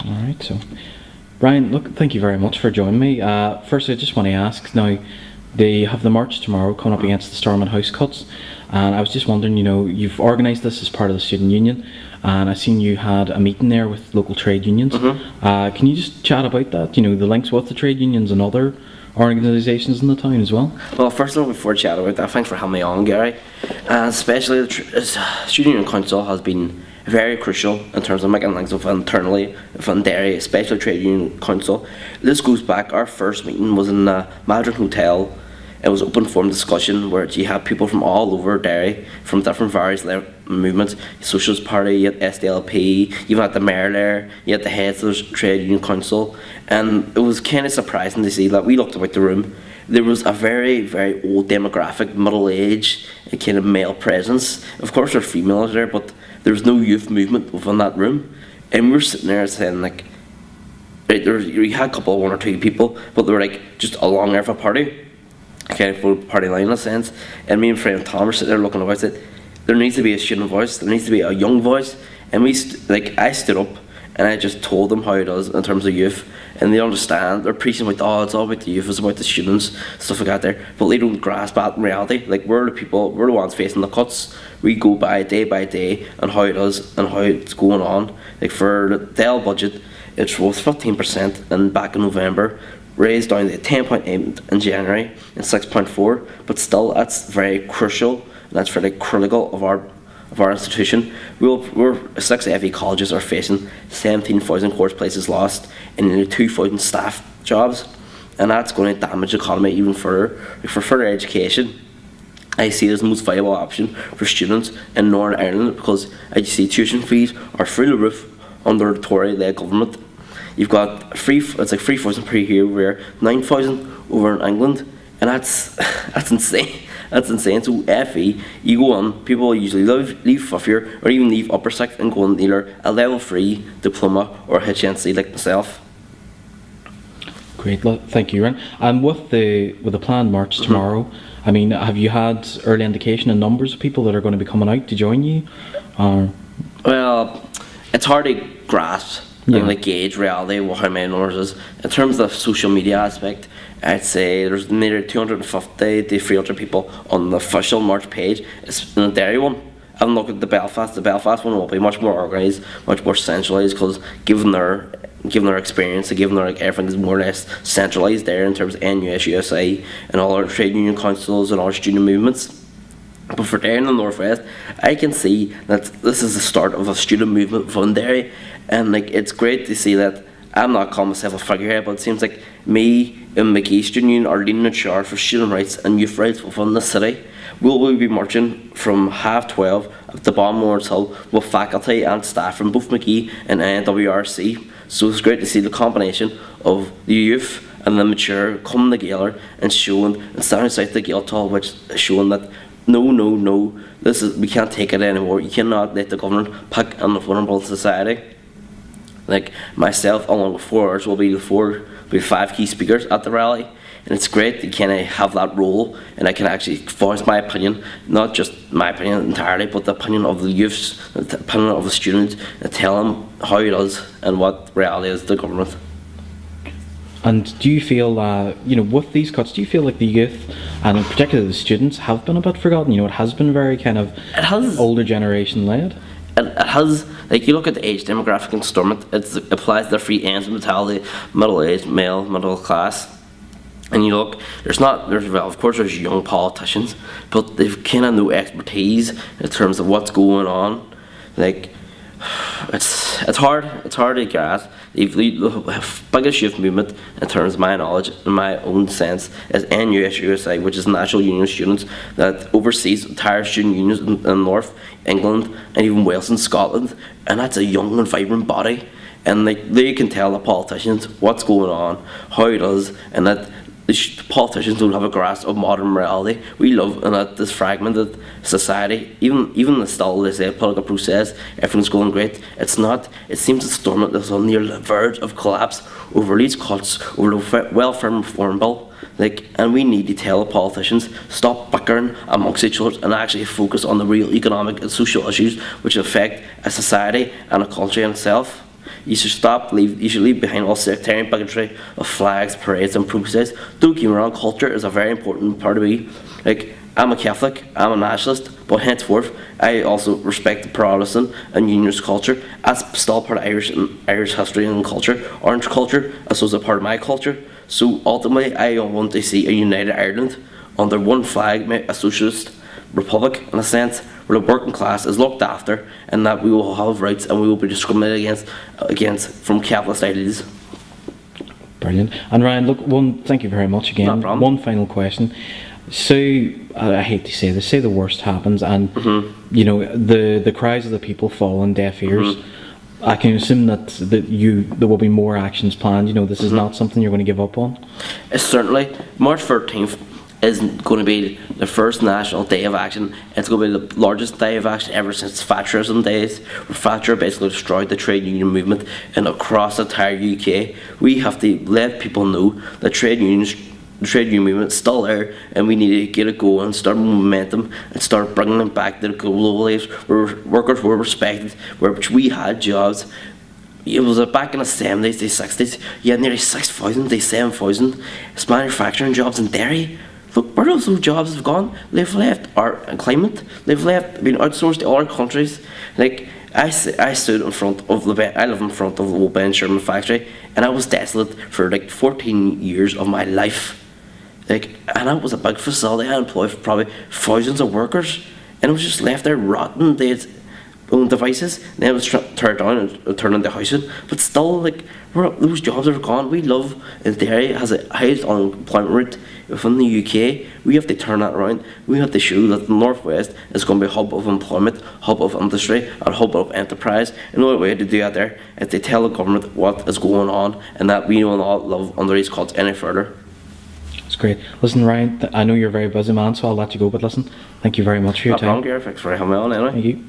All right, so Brian, look, thank you very much for joining me. First, I just want to ask now, they have the march tomorrow coming up against the Stormont House Cuts, and I was just wondering, you've organised this as part of the student union, and I seen you had a meeting there with local trade unions. Can you just chat about that? The links with the trade unions and other organisations in the town as well? Well, first of all, before I chat about that, thanks for having me on, Gary. And especially the Student Union Council has been very crucial in terms of making links with internally from Derry, especially Trade Union Council. This goes back, our first meeting was in the Madrid Hotel. It was open forum discussion where you had people from all over Derry, from different various movements, Socialist Party, you had SDLP, you had the mayor there, you had the heads of the Trade Union Council, and it was kind of surprising to see that we looked about the room. There was a very, very old demographic, middle-aged, kind of male presence. Of course there's females there, but there was no youth movement within that room. And we were sitting there saying, like, right, you had a couple, one or two people, but they were like just along there for a party, kind of for party line in a sense. And me and friend Tom were sitting there looking about it. There needs to be a student voice, there needs to be a young voice. And I stood up and I just told them how it is in terms of youth. And they understand, they're preaching about, oh, it's all about the youth, it's about the students, stuff like that there. But they don't grasp that in reality. Like, we're the ones facing the cuts. We go by day and how it is and how it's going on. Like, for the Dell budget, it was 15% and back in November, raised down to 10.8 in January and 6.4, but still that's very crucial and that's very critical of our institution. We're 6 FE colleges are facing 17,000 course places lost and nearly 2,000 staff jobs, and that's going to damage the economy even further. Like, for further education, I see it as the most viable option for students in Northern Ireland, because as you see, tuition fees are through the roof under the Tory-led government. You've got it's like 3,000 per year, where 9,000 over in England, and that's insane. That's insane. So FE, you go on, people usually leave fifth year or even leave upper sixth and go on either a level 3 diploma or HNC like myself. Great, thank you, Ryan. And with the planned march tomorrow, I mean, have you had early indication in numbers of people that are going to be coming out to join you? Well, it's hard to grasp and like gauge reality of how many numbers is. In terms of the social media aspect, I'd say there's nearly 250 to 300 people on the official March page. It's in the Derry one. I haven't looked at the Belfast one will be much more organised, much more centralised, because given their experience, given their everything is more or less centralised there in terms of NUS, USA, and all our trade union councils and our student movements. But for Derry in the Northwest, I can see that this is the start of a student movement from Derry, and like, it's great to see that. I'm not calling myself a figurehead, but it seems like me and McGee Student Union are leading the charge for student rights and youth rights within the city. We'll be marching from 12:30 at the bottom Lawrence Hill with faculty and staff from both McGee and NWRC. So it's great to see the combination of the youth and the mature coming together and showing and standing outside the Guildhall, which is showing that no, we can't take it anymore. You cannot let the government pick on the vulnerable society. Like, myself, along with 4 others, will be 5 key speakers at the rally, and it's great to kind of have that role, and I can actually voice my opinion, not just my opinion entirely, but the opinion of the youths, the opinion of the students, and tell them how it is and what reality is the government. And do you feel, with these cuts, do you feel like the youth, and in particular the students, have been a bit forgotten? It has been very kind of older generation led. It has, like, you look at the age demographic in Stormont, it applies to the three ends of mentality: middle-aged, male, middle class. And you look, of course there's young politicians, but they've kind of no expertise in terms of what's going on. Like, it's hard to grasp. The biggest youth movement, in terms of my knowledge, in my own sense, is NUS USA, which is National Union of Students, that oversees entire student unions in North England and even Wales and Scotland, and that's a young and vibrant body. And they can tell the politicians what's going on, how it is, and that the politicians don't have a grasp of modern reality. We live in this fragmented society. Even the still, they say, political process, everything's going great. It's not. It seems that Stormont is on near the verge of collapse over these cuts, over the welfare reform bill. And we need to tell the politicians, stop bickering amongst each other and actually focus on the real economic and social issues which affect a society and a country in itself. You should you should leave behind all sectarian bigotry of flags, parades and protests. Don't get me wrong, culture is a very important part of me. Like, I'm a Catholic, I'm a nationalist, but henceforth I also respect the Protestant and Unionist culture. That's still part of Irish history and culture. Orange culture is also a part of my culture. So ultimately I want to see a united Ireland under one flag, a socialist republic in a sense, where the working class is looked after and that we will have rights and we will be discriminated against from capitalist ideas. Brilliant. And Ryan, look, thank you very much again. No problem. One final question. So, I hate to say this, say the worst happens and, you know, the cries of the people fall on deaf ears. I can assume that there will be more actions planned. You know, this is not something you're going to give up on. Certainly, March 13th is going to be the first national day of action. It's going to be the largest day of action ever since Thatcherism days, where Thatcher basically destroyed the trade union movement and across the entire UK. We have to let people know that the trade union movement is still there, and we need to get it going, start momentum, and start bringing them back to the global age where workers were respected, where we had jobs. It was back in the 70s, the 60s, you had nearly 6,000 to 7,000 manufacturing jobs in Derry. Look, where those jobs have gone? They've left art and climate. They've been outsourced to other countries. Like, I stood in front of I live in front of the old Ben Sherman factory, and I was desolate for like 14 years of my life. Like, and that was a big facility. I employed probably thousands of workers, and it was just left there rotting. They had own devices. Then it was teared down and turned into housing. But still, like, those jobs are gone. We love Derry has a highest unemployment rate within the UK. We have to turn that around. We have to show that the Northwest is going to be a hub of employment, hub of industry, and hub of enterprise. And the only way to do that there is to tell the government what is going on and that we will not live under these cuts any further. That's great. Listen, Ryan, I know you're a very busy man, so I'll let you go. But listen, thank you very much for your time. No problem, Gary. Thanks for having me on anyway. Thank you.